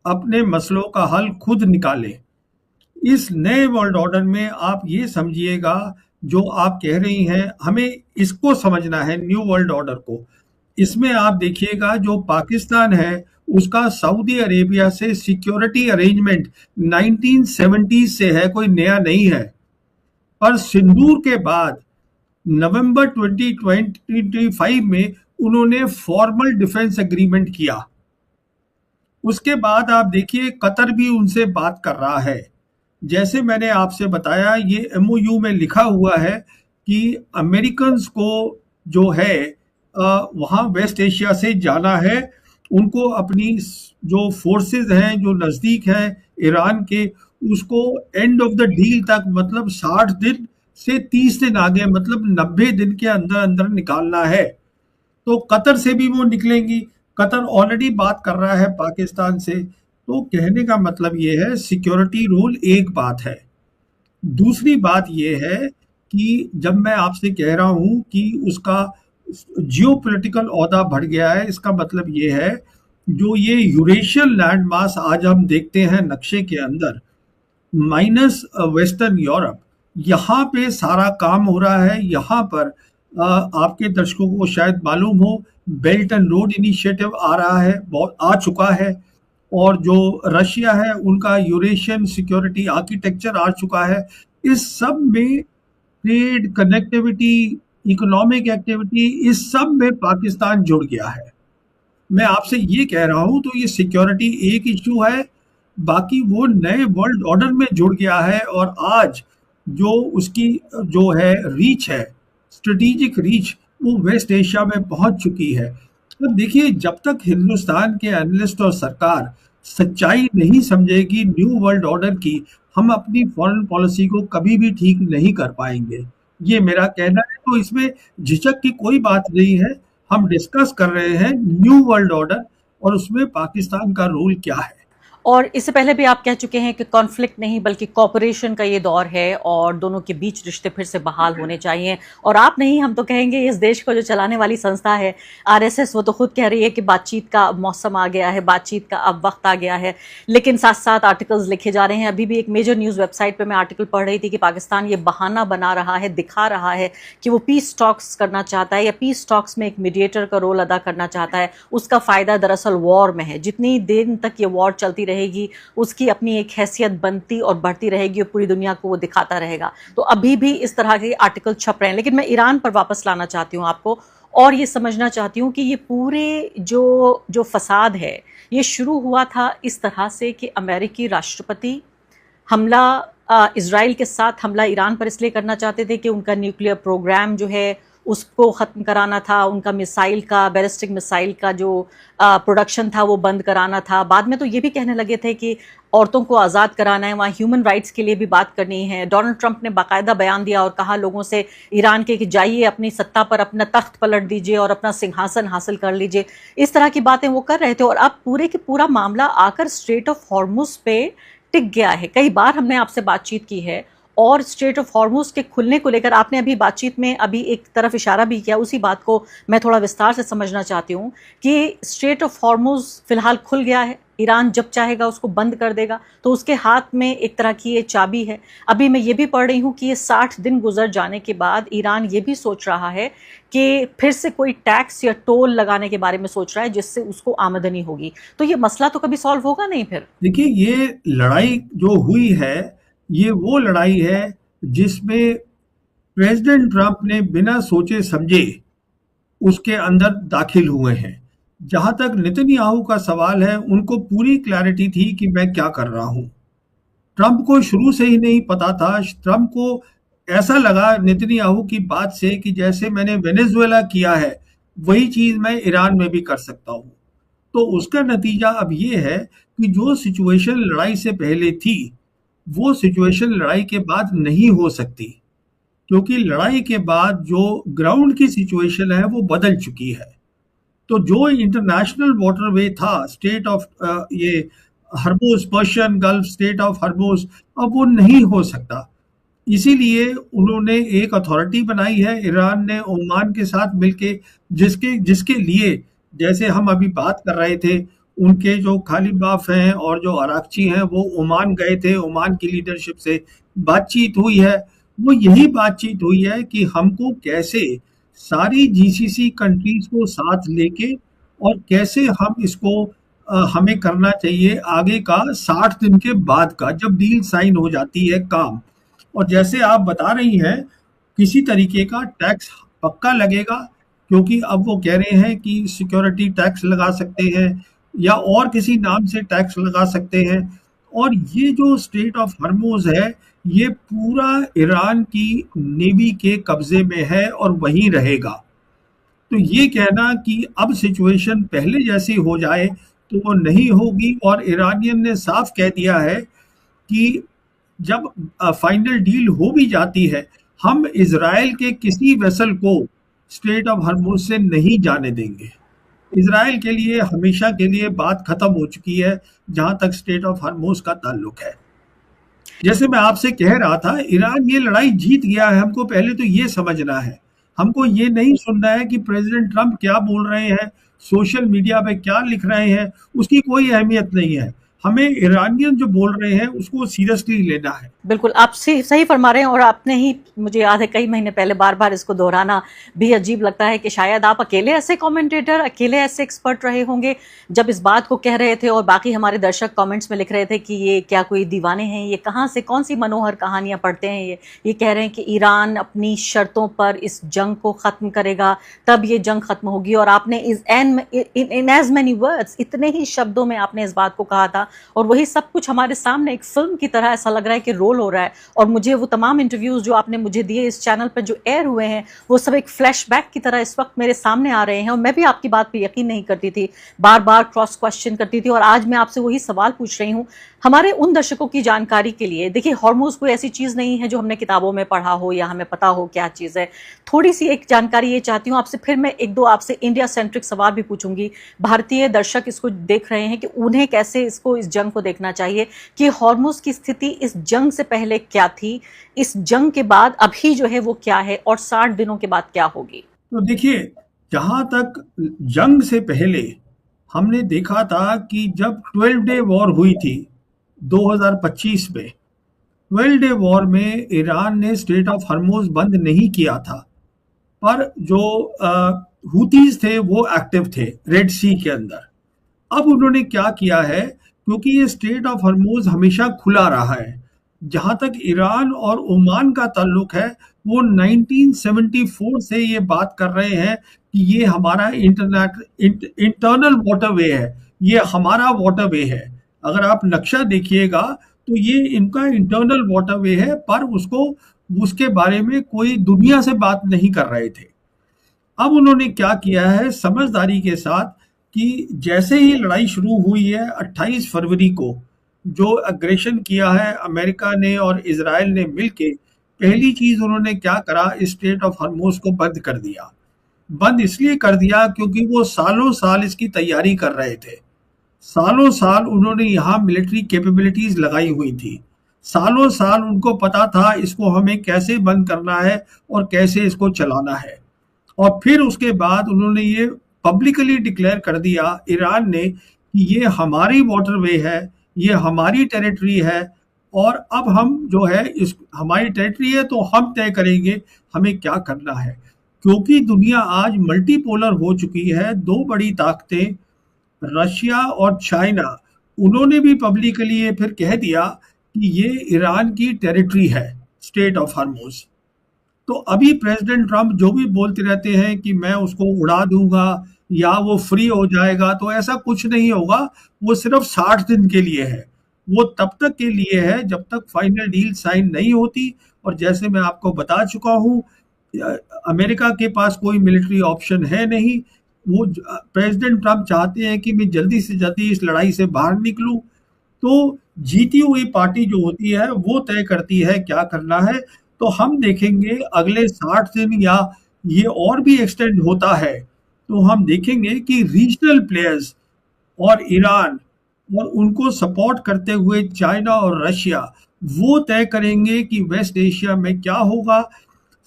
Speaker 1: अपने मसलों का हल खुद निकालें। इस नए वर्ल्ड ऑर्डर में आप ये समझिएगा, जो आप कह रही हैं, हमें इसको समझना है न्यू वर्ल्ड ऑर्डर को। इसमें आप देखिएगा जो पाकिस्तान है उसका सऊदी अरेबिया से सिक्योरिटी अरेंजमेंट 1970 से है, कोई नया नहीं है। पर सिंदूर के बाद नवंबर 2025 में उन्होंने फॉर्मल डिफेंस एग्रीमेंट किया। उसके बाद आप देखिए कतर भी उनसे बात कर रहा है। जैसे मैंने आपसे बताया, ये एमओयू में लिखा हुआ है कि अमेरिकन्स को जो है वहाँ वेस्ट एशिया से जाना है, उनको अपनी जो फोर्सेस हैं जो नज़दीक हैं ईरान के, उसको एंड ऑफ द डील तक, मतलब 60 दिन से 30 दिन आगे, मतलब 90 दिन के अंदर अंदर निकालना है। तो कतर से भी वो निकलेंगी। कतर ऑलरेडी बात कर रहा है पाकिस्तान से। तो कहने का मतलब ये है, सिक्योरिटी रूल एक बात है। दूसरी बात ये है कि जब मैं आपसे कह रहा हूं कि उसका जियोपॉलिटिकल ओहदा बढ़ गया है, इसका मतलब ये है जो ये यूरेशियन लैंड मास आज हम देखते हैं नक्शे के अंदर, माइनस वेस्टर्न यूरोप, यहाँ पे सारा काम हो रहा है। यहाँ पर आपके दर्शकों को शायद मालूम हो, बेल्ट एंड रोड इनिशिएटिव आ रहा है, बहुत आ चुका है। और जो रशिया है उनका यूरेशियन सिक्योरिटी आर्किटेक्चर आ चुका है। इस सब में ट्रेड, कनेक्टिविटी, इकोनॉमिक एक्टिविटी, इस सब में पाकिस्तान जुड़ गया है। मैं आपसे ये कह रहा हूं, तो ये सिक्योरिटी एक इशू है, बाकी वो नए वर्ल्ड ऑर्डर में जुड़ गया है। और आज जो उसकी जो है रीच है, स्ट्रेटेजिक रीच, वो वेस्ट एशिया में पहुंच चुकी है। तो देखिए, जब तक हिंदुस्तान के एनालिस्ट और सरकार सच्चाई नहीं समझेगी न्यू वर्ल्ड ऑर्डर की, हम अपनी फॉरेन पॉलिसी को कभी भी ठीक नहीं कर पाएंगे, ये मेरा कहना है। तो इसमें झिझक की कोई बात नहीं है। हम डिस्कस कर रहे हैं न्यू वर्ल्ड ऑर्डर और उसमें पाकिस्तान का रोल क्या है।
Speaker 2: और इससे पहले भी आप कह चुके हैं कि कॉन्फ्लिक्ट नहीं बल्कि कॉपरेशन का ये दौर है और दोनों के बीच रिश्ते फिर से बहाल होने चाहिए। और आप नहीं, हम तो कहेंगे इस देश को जो चलाने वाली संस्था है आरएसएस, वो तो खुद कह रही है कि बातचीत का मौसम आ गया है, बातचीत का अब वक्त आ गया है। लेकिन साथ साथ आर्टिकल्स लिखे जा रहे हैं। अभी भी एक मेजर न्यूज़ वेबसाइट पर मैं आर्टिकल पढ़ रही थी कि पाकिस्तान ये बहाना बना रहा है, दिखा रहा है कि वो पीस टॉक्स करना चाहता है या पीस टॉक्स में एक मीडिएटर का रोल अदा करना चाहता है। उसका फ़ायदा दरअसल वॉर में है। जितनी दिन तक ये वॉर चलती रहेगी उसकी अपनी एक हैसियत बनती और बढ़ती रहेगी और पूरी दुनिया को वो दिखाता रहेगा। तो अभी भी इस तरह के आर्टिकल छप रहे हैं। लेकिन मैं ईरान पर वापस लाना चाहती हूँ आपको और ये समझना चाहती हूँ कि ये पूरे जो फसाद है ये शुरू हुआ था इस तरह से कि अमेरिकी राष्ट्रपति हमला इजराइल के साथ हमला ईरान पर इसलिए करना चाहते थे कि उनका न्यूक्लियर प्रोग्राम जो है उसको ख़त्म कराना था, उनका मिसाइल का, बैलिस्टिक मिसाइल का जो प्रोडक्शन था वो बंद कराना था। बाद में तो ये भी कहने लगे थे कि औरतों को आज़ाद कराना है, वहाँ ह्यूमन राइट्स के लिए भी बात करनी है। डोनाल्ड ट्रंप ने बाकायदा बयान दिया और कहा लोगों से ईरान के कि जाइए अपनी सत्ता पर अपना तख्त पलट दीजिए और अपना सिंहासन हासिल कर लीजिए। इस तरह की बातें वो कर रहे थे और अब पूरे के पूरा मामला आकर स्ट्रेट ऑफ हॉर्मुज़ पे टिक गया है। कई बार हमने आपसे बातचीत की है और स्ट्रेट ऑफ हॉर्मुज़ के खुलने को लेकर आपने अभी बातचीत में अभी एक तरफ इशारा भी किया, उसी बात को मैं थोड़ा विस्तार से समझना चाहती हूँ कि स्ट्रेट ऑफ हॉर्मुज़ फिलहाल खुल गया है। ईरान जब चाहेगा उसको बंद कर देगा, तो उसके हाथ में एक तरह की ये चाबी है। अभी मैं ये भी पढ़ रही हूँ कि ये 60 दिन गुजर जाने के बाद ईरान ये भी सोच रहा है कि फिर से कोई टैक्स या टोल लगाने के बारे में सोच रहा है जिससे उसको आमदनी होगी। तो ये मसला तो कभी सॉल्व होगा नहीं फिर।
Speaker 1: देखिए, ये लड़ाई जो हुई है ये वो लड़ाई है जिसमें प्रेसिडेंट ट्रंप ने बिना सोचे समझे उसके अंदर दाखिल हुए हैं। जहां तक नेतन्याहू का सवाल है, उनको पूरी क्लैरिटी थी कि मैं क्या कर रहा हूं। ट्रंप को शुरू से ही नहीं पता था। ट्रंप को ऐसा लगा नेतन्याहू की बात से कि जैसे मैंने वेनेजुएला किया है वही चीज मैं ईरान में भी कर सकता हूं। तो उसका नतीजा अब ये है कि जो सिचुएशन लड़ाई से पहले थी वो सिचुएशन लड़ाई के बाद नहीं हो सकती, क्योंकि लड़ाई के बाद जो ग्राउंड की सिचुएशन है वो बदल चुकी है। तो जो इंटरनेशनल वाटरवे था, स्टेट ऑफ ये हर्मुज, पर्शियन गल्फ स्टेट ऑफ हर्मुज, अब वो नहीं हो सकता। इसीलिए उन्होंने एक अथॉरिटी बनाई है ईरान ने ओमान के साथ मिलके, जिसके जिसके लिए जैसे हम अभी बात कर रहे थे, उनके जो खालिबाफ हैं और जो अराकची हैं वो ओमान गए थे, ओमान की लीडरशिप से बातचीत हुई है। वो यही बातचीत हुई है कि हमको कैसे सारी जीसीसी कंट्रीज को साथ लेके और कैसे हम इसको हमें करना चाहिए आगे का 60 दिन के बाद का, जब डील साइन हो जाती है काम। और जैसे आप बता रही हैं, किसी तरीके का टैक्स पक्का लगेगा, क्योंकि अब वो कह रहे हैं कि सिक्योरिटी टैक्स लगा सकते हैं या और किसी नाम से टैक्स लगा सकते हैं। और ये जो स्टेट ऑफ हर्मुज है ये पूरा ईरान की नेवी के कब्जे में है और वहीं रहेगा। तो ये कहना कि अब सिचुएशन पहले जैसी हो जाए तो वो नहीं होगी। और ईरानियन ने साफ कह दिया है कि जब फाइनल डील हो भी जाती है, हम इजराइल के किसी वेसल को स्ट्रेट ऑफ हर्मुज से नहीं जाने देंगे। इजराइल के लिए हमेशा के लिए बात खत्म हो चुकी है जहां तक स्टेट ऑफ हर्मुज का ताल्लुक है। जैसे मैं आपसे कह रहा था, ईरान ये लड़ाई जीत गया है। हमको पहले तो ये समझना है, हमको ये नहीं सुनना है कि प्रेसिडेंट ट्रंप क्या बोल रहे हैं, सोशल मीडिया पे क्या लिख रहे हैं, उसकी कोई अहमियत नहीं है। हमें ईरानियन जो बोल रहे हैं उसको सीरियसली लेना है।
Speaker 2: बिल्कुल, आप सही फरमा रहे हैं। और आपने ही, मुझे याद है कई महीने पहले बार बार इसको दोहराना भी अजीब लगता है कि शायद आप अकेले ऐसे कमेंटेटर, अकेले ऐसे एक्सपर्ट रहे होंगे जब इस बात को कह रहे थे और बाकी हमारे दर्शक कमेंट्स में लिख रहे थे कि ये क्या कोई दीवाने हैं, ये कहाँ से कौन सी मनोहर कहानियाँ पढ़ते हैं। ये कह रहे हैं कि ईरान अपनी शर्तों पर इस जंग को ख़त्म करेगा, तब ये जंग ख़त्म होगी। और आपने इन एज मैनी वर्ड्स, इतने ही शब्दों में आपने इस बात को कहा था और वही सब कुछ हमारे सामने एक फिल्म की तरह ऐसा लग रहा है कि रोल हो रहा है। और मुझे वो तमाम इंटरव्यूज जो आपने मुझे दिए इस चैनल पर जो एयर हुए हैं, वो सब एक फ्लैशबैक की तरह इस वक्त मेरे सामने आ रहे हैं। और मैं भी आपकी बात पे यकीन नहीं करती थी, बार बार क्रॉस क्वेश्चन करती थी। और आज मैं आपसे वही सवाल पूछ रही हूँ हमारे उन दर्शकों की जानकारी के लिए। देखिए, हॉर्मुज कोई ऐसी चीज़ नहीं है जो हमने किताबों में पढ़ा हो या हमें पता हो क्या चीज़ है। थोड़ी सी एक जानकारी ये चाहती हूँ आपसे, फिर मैं एक दो आपसे इंडिया सेंट्रिक सवाल भी पूछूंगी। भारतीय दर्शक इसको देख रहे हैं कि उन्हें कैसे इसको को इस जंग को देखना चाहिए कि हॉर्मुज की स्थिति इस जंग से पहले क्या थी, इस जंग के बाद अभी जो है वो क्या है, और 60 दिनों के बाद क्या होगी?
Speaker 1: तो देखिए, जहां तक जंग से पहले हमने देखा था कि जब 12 डे वॉर हुई थी 2025 में, 12 डे वॉर में ईरान ने स्ट्रेट ऑफ हर्मुज बंद नहीं किया था, पर जो हुतीज थे वो एक्टिव थे रेड सी के अंदर। अब उन्होंने क्या किया है, क्योंकि ये स्ट्रेट ऑफ हर्मुज हमेशा खुला रहा है, जहां तक ईरान और ओमान का ताल्लुक है, वो 1974 से ये बात कर रहे हैं कि ये हमारा इंटरनल वाटरवे है, ये हमारा वाटरवे है। अगर आप नक्शा देखिएगा तो ये इनका इंटरनल वाटरवे है, पर उसके बारे में कोई दुनिया से बात नहीं कर रहे थे। अब उन्होंने क्या किया है समझदारी के साथ कि जैसे ही लड़ाई शुरू हुई है 28 फरवरी को, जो अग्रेशन किया है अमेरिका ने और इजराइल ने मिलके, पहली चीज उन्होंने क्या करा, स्ट्रेट ऑफ हर्मुज को बंद कर दिया। बंद इसलिए कर दिया क्योंकि वो सालों साल इसकी तैयारी कर रहे थे, सालों साल उन्होंने यहाँ मिलिट्री कैपेबिलिटीज लगाई हुई थी, सालों साल उनको पता था इसको हमें कैसे बंद करना है और कैसे इसको चलाना है। और फिर उसके बाद उन्होंने ये पब्लिकली डिक्लेयर कर दिया ईरान ने कि ये हमारी वाटरवे है, ये हमारी टेरिटरी है, और अब हम जो है इस हमारी टेरिटरी है तो हम तय करेंगे हमें क्या करना है। क्योंकि दुनिया आज मल्टीपोलर हो चुकी है, दो बड़ी ताकतें रशिया और चाइना, उन्होंने भी पब्लिकली ये फिर कह दिया कि ये ईरान की टेरिटरी है स्ट्रेट ऑफ हर्मुज। तो अभी प्रेसिडेंट ट्रम्प जो भी बोलते रहते हैं कि मैं उसको उड़ा दूंगा या वो फ्री हो जाएगा, तो ऐसा कुछ नहीं होगा। वो सिर्फ 60 दिन के लिए है, वो तब तक के लिए है जब तक फाइनल डील साइन नहीं होती। और जैसे मैं आपको बता चुका हूँ, अमेरिका के पास कोई मिलिट्री ऑप्शन है नहीं। वो प्रेसिडेंट ट्रम्प चाहते हैं कि मैं जल्दी से जल्दी इस लड़ाई से बाहर निकलूं। तो जीती हुई पार्टी जो होती है वो तय करती है क्या करना है। तो हम देखेंगे अगले 60 दिन, या ये और भी एक्सटेंड होता है, तो हम देखेंगे कि रीजनल प्लेयर्स और ईरान और उनको सपोर्ट करते हुए चाइना और रशिया, वो तय करेंगे कि वेस्ट एशिया में क्या होगा।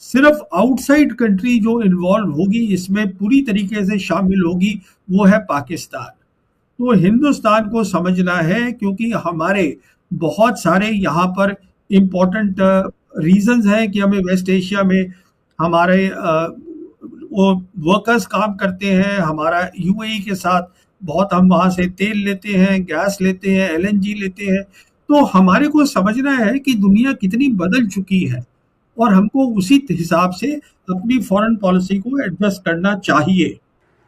Speaker 1: सिर्फ आउटसाइड कंट्री जो इन्वॉल्व होगी इसमें पूरी तरीके से शामिल होगी, वो है पाकिस्तान। तो हिंदुस्तान को समझना है, क्योंकि हमारे बहुत सारे यहाँ पर इम्पोर्टेंट रीजंस हैं कि हमें वेस्ट एशिया में हमारे वो वर्कर्स काम करते हैं, हमारा यूएई के साथ बहुत, हम वहाँ से तेल लेते हैं, गैस लेते हैं, एलएनजी लेते हैं। तो हमारे को समझना है कि दुनिया कितनी बदल चुकी है और हमको उसी हिसाब से अपनी फॉरेन पॉलिसी को एडजस्ट करना चाहिए।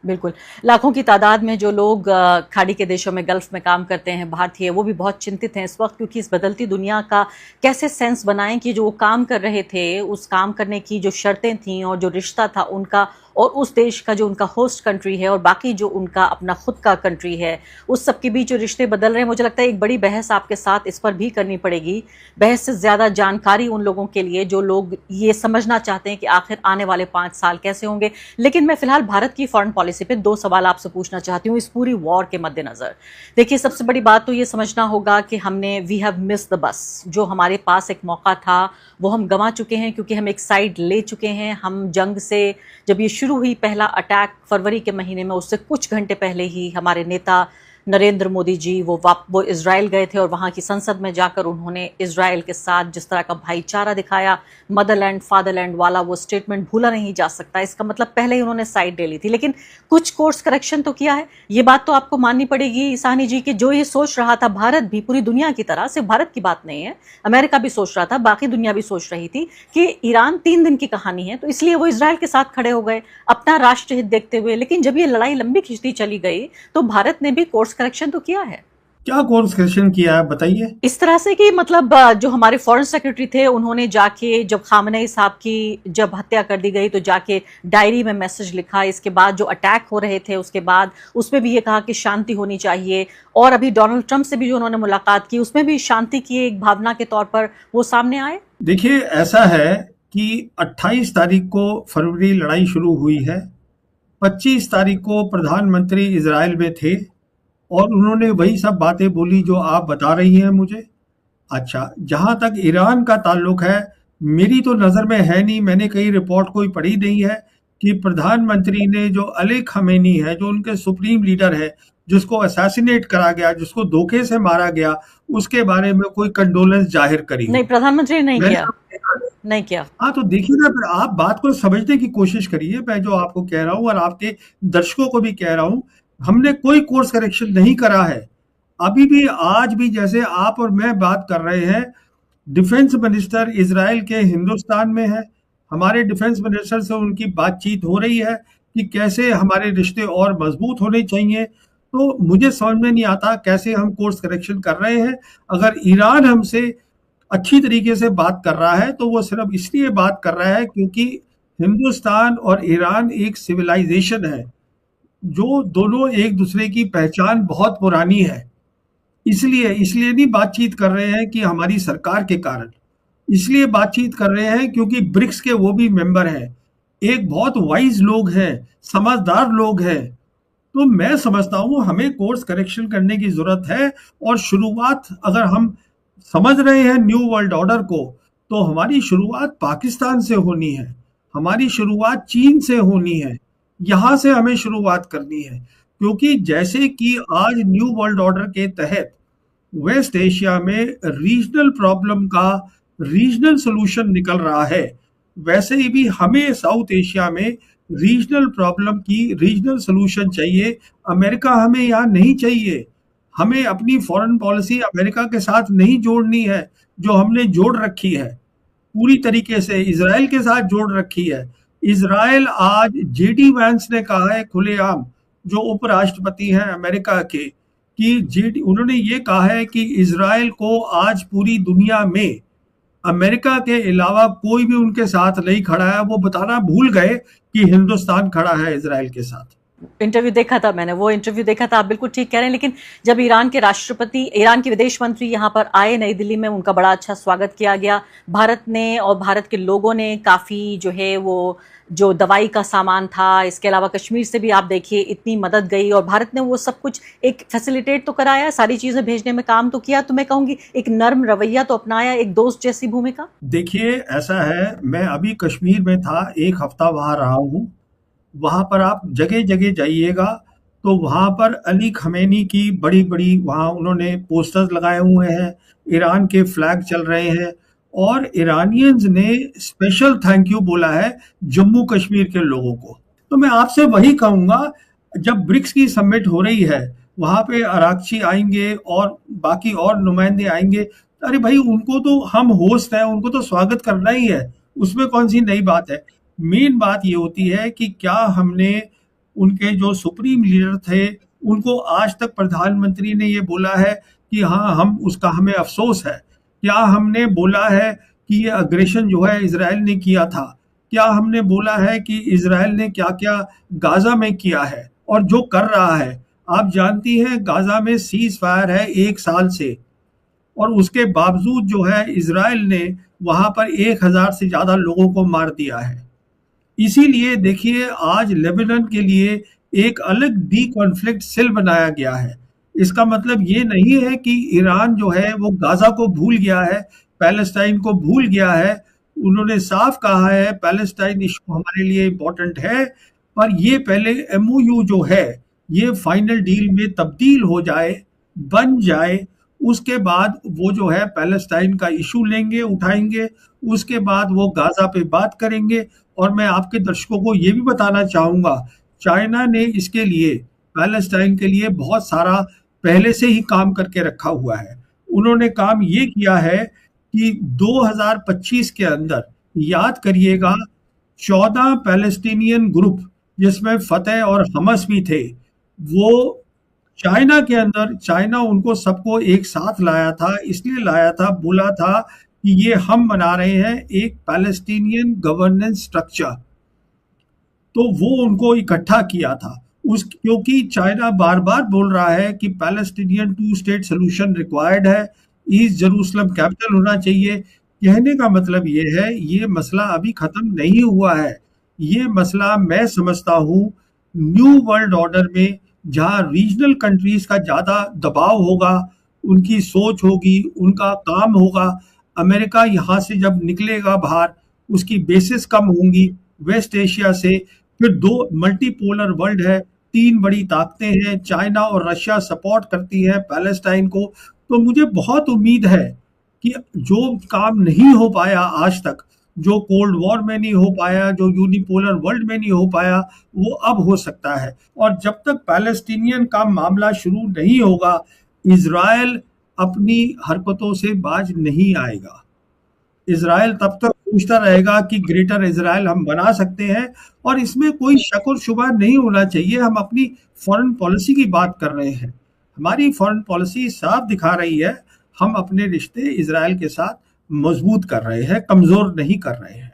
Speaker 2: बिल्कुल। लाखों की तादाद में जो लोग खाड़ी के देशों में, गल्फ में काम करते हैं, भारतीय, वो भी बहुत चिंतित हैं इस वक्त, क्योंकि इस बदलती दुनिया का कैसे सेंस बनाएं कि जो वो काम कर रहे थे, उस काम करने की जो शर्तें थीं और जो रिश्ता था उनका और उस देश का जो उनका होस्ट कंट्री है और बाकी जो उनका अपना खुद का कंट्री है, उस सब के बीच जो रिश्ते बदल रहे हैं। मुझे लगता है एक बड़ी बहस आपके साथ इस पर भी करनी पड़ेगी। बहस से ज़्यादा जानकारी उन लोगों के लिए जो लोग ये समझना चाहते हैं कि आखिर आने वाले 5 साल कैसे होंगे। लेकिन मैं फिलहाल भारत की फॉरेन पॉलिसी पे 2 सवाल आपसे पूछना चाहती हूँ इस पूरी वॉर के मद्देनज़र। देखिए, सबसे बड़ी बात तो ये समझना होगा कि we have miss the bus. जो हमारे पास एक मौका था वो हम गंवा चुके हैं, क्योंकि हम एक साइड ले चुके हैं। हम जंग से, जब ये शुरू हुई पहला अटैक फरवरी के महीने में, उससे कुछ घंटे पहले ही हमारे नेता नरेंद्र मोदी जी वो इजराइल गए थे और वहाँ की संसद में जाकर उन्होंने इजराइल के साथ जिस तरह का भाईचारा दिखाया, मदरलैंड फादरलैंड वाला वो स्टेटमेंट भूला नहीं जा सकता। इसका मतलब पहले ही उन्होंने साइड ले ली थी, लेकिन कुछ कोर्स करेक्शन तो किया है। ये बात तो आपको माननी पड़ेगी साहनी जी कि जो ये सोच रहा था भारत भी, पूरी दुनिया की तरह, सिर्फ भारत की बात नहीं है, अमेरिका भी सोच रहा था, बाकी दुनिया भी सोच रही थी कि ईरान 3 दिन की कहानी है, तो इसलिए वो इजराइल के साथ खड़े हो गए अपना राष्ट्र हित देखते हुए। लेकिन जब ये लड़ाई लंबी खिंचती चली गई तो भारत ने भी कोर्स करेक्शन तो किया है।
Speaker 1: क्या कोर्स करेक्शन किया है बताइए।
Speaker 2: इस तरह से कि मतलब जो हमारे फॉरेन सेक्रेटरी थे उन्होंने जाके, जब खामनेई साहब की जब हत्या कर दी गई तो जाके डायरी में मैसेज लिखा। इसके बाद जो अटैक हो रहे थे उसके बाद उसमें भी ये कहा कि शांति होनी चाहिए। और अभी डोनाल्ड ट्रंप से भी जो उन्होंने मुलाकात की उसमें भी शांति की एक भावना के तौर पर वो सामने आए।
Speaker 1: देखिए, ऐसा है कि 28 तारीख को फरवरी लड़ाई शुरू हुई है, 25 तारीख को प्रधानमंत्री इजराइल में थे और उन्होंने वही सब बातें बोली जो आप बता रही हैं मुझे। अच्छा, जहाँ तक ईरान का ताल्लुक है, मेरी तो नज़र में है नहीं, मैंने कहीं रिपोर्ट कोई पढ़ी नहीं है कि प्रधानमंत्री ने जो अली खमेनी है, जो उनके सुप्रीम लीडर है, जिसको असैसिनेट करा गया, जिसको धोखे से मारा गया, उसके बारे में कोई कंडोलेंस जाहिर करी हो।
Speaker 2: नहीं, प्रधानमंत्री ने नहीं
Speaker 1: मैंने
Speaker 2: किया, नहीं किया।
Speaker 1: हाँ, तो देखिए ना, फिर आप बात को समझने की कोशिश करिए। मैं जो आपको कह रहा हूँ और आपके दर्शकों को भी कह रहा हूँ, हमने कोई कोर्स करेक्शन नहीं करा है। अभी भी, आज भी, जैसे आप और मैं बात कर रहे हैं, डिफेंस मिनिस्टर इजराइल के हिंदुस्तान में है। हमारे डिफेंस मिनिस्टर से उनकी बातचीत हो रही है कि कैसे हमारे रिश्ते और मजबूत होने चाहिए। तो मुझे समझ में नहीं आता कैसे हम कोर्स करेक्शन कर रहे हैं। अगर ईरान हमसे अच्छी तरीके से बात कर रहा है तो वो सिर्फ इसलिए बात कर रहा है क्योंकि हिंदुस्तान और ईरान एक सिविलाइजेशन है, जो दोनों एक दूसरे की पहचान बहुत पुरानी है। इसलिए इसलिए नहीं बातचीत कर रहे हैं कि हमारी सरकार के कारण, इसलिए बातचीत कर रहे हैं क्योंकि ब्रिक्स के वो भी मेंबर हैं, एक बहुत वाइज लोग हैं, समझदार लोग हैं। तो मैं समझता हूँ हमें कोर्स करेक्शन करने की जरूरत है। और शुरुआत, अगर हम समझ रहे हैं न्यू वर्ल्ड ऑर्डर को, तो हमारी शुरुआत पाकिस्तान से होनी है, हमारी शुरुआत चीन से होनी है, यहाँ से हमें शुरुआत करनी है। क्योंकि जैसे कि आज न्यू वर्ल्ड ऑर्डर के तहत वेस्ट एशिया में रीजनल प्रॉब्लम का रीजनल सॉल्यूशन निकल रहा है, वैसे ही भी हमें साउथ एशिया में रीजनल प्रॉब्लम की रीजनल सॉल्यूशन चाहिए। अमेरिका हमें यहाँ नहीं चाहिए। हमें अपनी फॉरेन पॉलिसी अमेरिका के साथ नहीं जोड़नी है, जो हमने जोड़ रखी है पूरी तरीके से, इजराइल के साथ जोड़ रखी है। इजराइल आज, जेडी वैंस ने कहा है खुलेआम, जो उपराष्ट्रपति हैं अमेरिका के, कि जेडी, उन्होंने ये कहा है कि इजराइल को आज पूरी दुनिया में अमेरिका के अलावा कोई भी उनके साथ नहीं खड़ा है। वो बताना भूल गए कि हिंदुस्तान खड़ा है इजराइल के साथ।
Speaker 2: इंटरव्यू देखा था मैंने, वो इंटरव्यू देखा था, आप बिल्कुल ठीक कह रहे हैं। लेकिन जब ईरान के राष्ट्रपति, ईरान के विदेश मंत्री यहाँ पर आए नई दिल्ली में, उनका बड़ा अच्छा स्वागत किया गया। भारत ने और भारत के लोगों ने काफ़ी जो है वो जो दवाई का सामान था, इसके अलावा कश्मीर से भी आप देखिए इतनी मदद गई, और भारत ने वो सब कुछ एक फैसिलिटेट तो कराया, सारी चीज़ें भेजने में काम तो किया। तो मैं कहूँगी एक नर्म रवैया तो अपनाया, एक दोस्त जैसी भूमिका।
Speaker 1: देखिए, ऐसा है, मैं अभी कश्मीर में था, एक हफ्ता वहाँ रहा हूँ। वहाँ पर आप जगह जगह जाइएगा तो वहाँ पर अली खमेनी की बड़ी बड़ी, वहाँ उन्होंने पोस्टर्स लगाए हुए हैं, ईरान के फ्लैग चल रहे हैं, और ईरानियंस ने स्पेशल थैंक यू बोला है जम्मू कश्मीर के लोगों को। तो मैं आपसे वही कहूँगा, जब ब्रिक्स की समिट हो रही है, वहाँ पे अराक्ची आएंगे और बाकी और नुमाइंदे आएंगे, अरे भाई, उनको तो हम होस्ट हैं, उनको तो स्वागत करना ही है, उसमें कौन सी नई बात है। मेन बात ये होती है कि क्या हमने उनके जो सुप्रीम लीडर थे, उनको आज तक प्रधानमंत्री ने ये बोला है कि हाँ, हम उसका, हमें अफसोस है? क्या हमने बोला है कि ये अग्रेशन जो है इजराइल ने किया था? क्या हमने बोला है कि इजराइल ने क्या क्या गाजा में किया है और जो कर रहा है? आप जानती हैं गाजा में सीज फायर है 1 साल से, और उसके बावजूद जो है इजराइल ने वहां पर 1000 से ज्यादा लोगों को मार दिया है। इसीलिए देखिए, आज लेबनान के लिए एक अलग डी कॉन्फ्लिक्ट सेल बनाया गया है। इसका मतलब ये नहीं है कि ईरान जो है वो गाजा को भूल गया है, पैलेस्टाइन को भूल गया है। उन्होंने साफ कहा है पैलेस्टाइन इशू हमारे लिए इम्पोर्टेंट है, पर ये पहले एमओयू जो है ये फाइनल डील में तब्दील हो जाए, बन जाए, उसके बाद वो जो है पैलेस्टाइन का इशू लेंगे, उठाएंगे, उसके बाद वो गाजा पे बात करेंगे। और मैं आपके दर्शकों को ये भी बताना चाहूँगा, चाइना ने इसके लिए, पैलेस्टाइन के लिए बहुत सारा पहले से ही काम करके रखा हुआ है। उन्होंने काम ये किया है कि 2025 के अंदर, याद करिएगा, 14 पैलेस्टीनियन ग्रुप, जिसमें फतेह और हमस भी थे, वो चाइना के अंदर, चाइना उनको सबको एक साथ लाया था। इसलिए लाया था, बोला था कि ये हम बना रहे हैं एक पैलेस्टीनियन गवर्नेंस स्ट्रक्चर। तो वो उनको इकट्ठा किया था, उस, क्योंकि चाइना बार बार बोल रहा है कि पैलेस्टीनियन 2 स्टेट सोल्यूशन रिक्वायर्ड है, ईस्ट जेरूसलम कैपिटल होना चाहिए। कहने का मतलब ये है, ये मसला अभी खत्म नहीं हुआ है। ये मसला मैं समझता हूँ न्यू वर्ल्ड ऑर्डर में जहाँ रीजनल कंट्रीज का ज़्यादा दबाव होगा, उनकी सोच होगी, उनका काम होगा। अमेरिका यहाँ से जब निकलेगा बाहर, उसकी बेसिस कम होंगी वेस्ट एशिया से। फिर दो मल्टीपोलर वर्ल्ड है, तीन बड़ी ताकतें हैं, चाइना और रशिया सपोर्ट करती है पैलेस्टाइन को। तो मुझे बहुत उम्मीद है कि जो काम नहीं हो पाया आज तक, जो कोल्ड वॉर में नहीं हो पाया, जो यूनिपोलर वर्ल्ड में नहीं हो पाया, वो अब हो सकता है। और जब तक पैलेस्टीनियन का मामला शुरू नहीं होगा, इजराइल अपनी हरकतों से बाज नहीं आएगा। इजराइल तब तक सोचता रहेगा कि ग्रेटर इजराइल हम बना सकते हैं, और इसमें कोई शक और शुबा नहीं होना चाहिए। हम अपनी फॉरेन पॉलिसी की बात कर रहे हैं, हमारी फॉरेन पॉलिसी साफ दिखा रही है, हम अपने रिश्ते इजराइल के साथ मजबूत कर रहे हैं, कमजोर नहीं कर रहे हैं।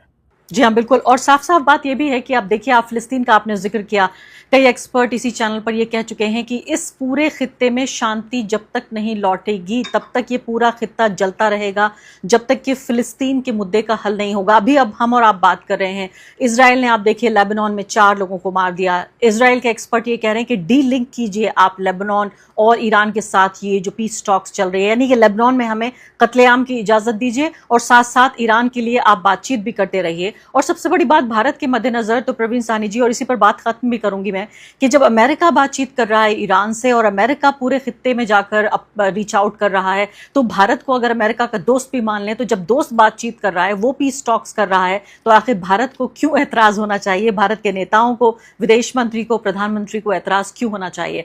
Speaker 2: जी हाँ, बिल्कुल। और साफ-साफ बात ये भी है कि आप देखिए, आप फ़िलिस्तीन का आपने ज़िक्र किया, कई एक्सपर्ट इसी चैनल पर ये कह चुके हैं कि इस पूरे खित्ते में शांति जब तक नहीं लौटेगी, तब तक ये पूरा खित्ता जलता रहेगा, जब तक कि फ़िलिस्तीन के मुद्दे का हल नहीं होगा। अभी अब हम और आप बात कर रहे हैं, इज़राइल ने आप देखिए लेबनान में 4 लोगों को मार दिया। इज़राइल के एक्सपर्ट ये कह रहे हैं कि डी-लिंक कीजिए आप लेबनान और ईरान के साथ ये जो पीस टॉक्स चल रही है, यानी कि लेबनान में हमें कत्लेआम की इजाज़त दीजिए और साथ-साथ ईरान के लिए आप बातचीत भी करते रहिए। और सबसे बड़ी बात भारत के मद्देनजर तो प्रवीण साहनी जी, और इसी पर बात खत्म भी करूंगी मैं, कि जब अमेरिका बातचीत कर रहा है ईरान से और अमेरिका पूरे खित्ते में जाकर रीच आउट कर रहा है, तो भारत को अगर अमेरिका का दोस्त भी मान लें, तो जब दोस्त बातचीत कर रहा है, वो पीस टॉक्स कर रहा है, तो आखिर भारत को क्यों एतराज होना चाहिए? भारत के नेताओं को, विदेश मंत्री को, प्रधानमंत्री को एतराज क्यों होना चाहिए?